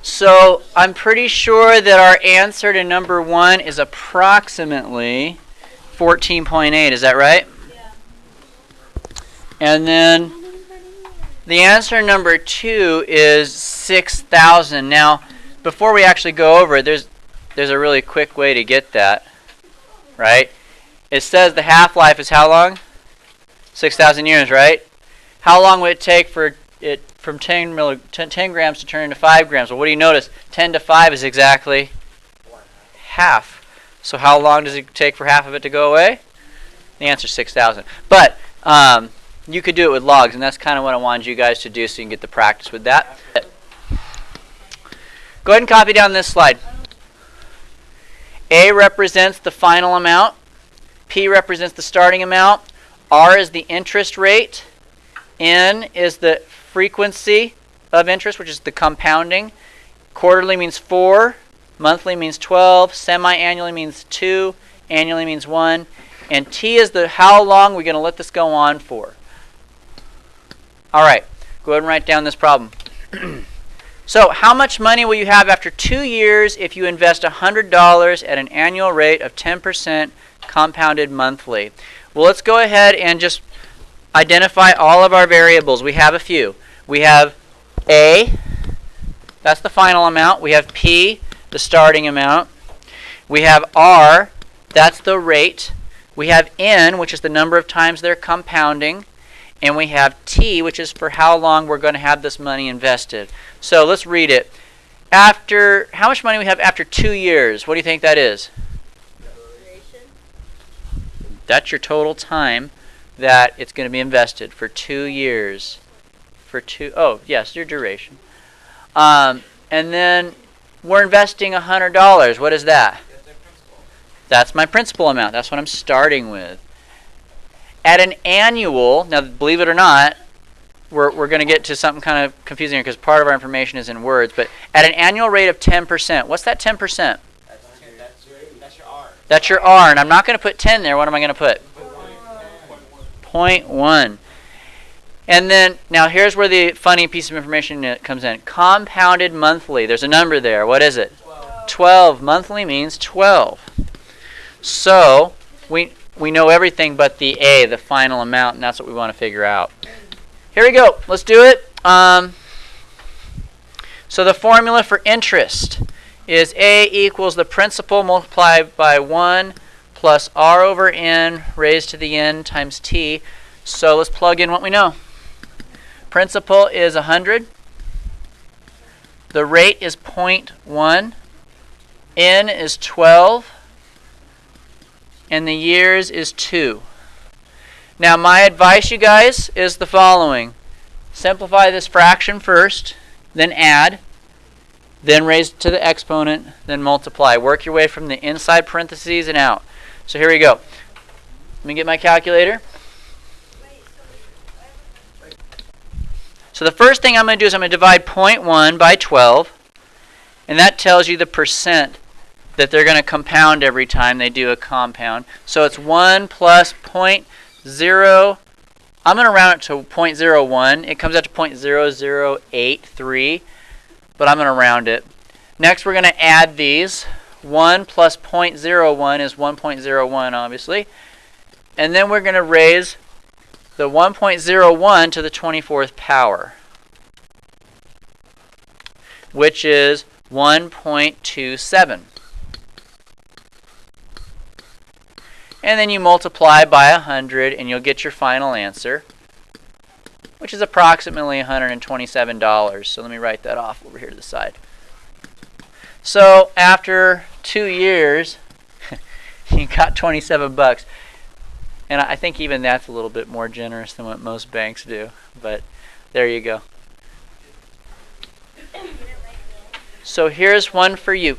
So I'm pretty sure that our answer to number 1 is approximately 14.8. Is that right? Yeah. And then the answer number 2 is 6,000. Now, before we actually go over it, there's a really quick way to get that, right? It says the half-life is how long? 6,000 years, right? How long would it take for it from 10 grams to turn into 5 grams? Well, what do you notice? 10 to 5 is exactly half. So how long does it take for half of it to go away? The answer is 6,000. But you could do it with logs, and that's kind of what I wanted you guys to do so you can get the practice with that. Go ahead and copy down this slide. A represents the final amount. P represents the starting amount. R is the interest rate. N is the frequency of interest, which is the compounding. Quarterly means 4. Monthly means 12. Semi-annually means 2. Annually means 1. And T is the how long we're going to let this go on for. All right, go ahead and write down this problem. So how much money will you have after 2 years if you invest $100 at an annual rate of 10% compounded monthly? Well, let's go ahead and just identify all of our variables. We have a few. We have A, that's the final amount. We have P, the starting amount. We have R, that's the rate. We have N, which is the number of times they're compounding. And we have T, which is for how long we're going to have this money invested. So let's read it. After how much money we have after 2 years? What do you think that is? Duration. That's your total time that it's going to be invested for 2 years. Oh, yes, your duration. And then we're investing $100. What is that? That's my principal amount. That's what I'm starting with. At an annual, now believe it or not, we're going to get to something kind of confusing here because part of our information is in words, but at an annual rate of 10%, what's that 10%? That's your R. That's your R, and I'm not going to put 10 there. What am I going to put? 0.1. And then, now here's where the funny piece of information comes in. Compounded monthly. There's a number there. What is it? 12. Monthly means 12. So, we know everything but the A, the final amount, and that's what we want to figure out. Here we go. Let's do it. So the formula for interest is A equals the principal multiplied by 1 plus R over N raised to the N times T. So let's plug in what we know. Principal is 100. The rate is 0.1. N is 12. And the years is 2. Now my advice, you guys, is the following. Simplify this fraction first, then add, then raise to the exponent, then multiply. Work your way from the inside parentheses and out. So here we go. Let me get my calculator. So the first thing I'm going to do is I'm going to divide 0.1 by 12, and that tells you the percent that they're going to compound every time they do a compound. So it's 1 plus 0.0. I'm going to round it to 0.01. It comes out to 0.0083, but I'm going to round it. Next, we're going to add these. 1 plus 0.01 is 1.01, obviously. And then we're going to raise the 1.01 to the 24th power, which is 1.27. And then you multiply by 100 and you'll get your final answer, which is approximately $127. So let me write that off over here to the side. So after 2 years, you got 27 bucks. And I think even that's a little bit more generous than what most banks do. But there you go. So here's one for you.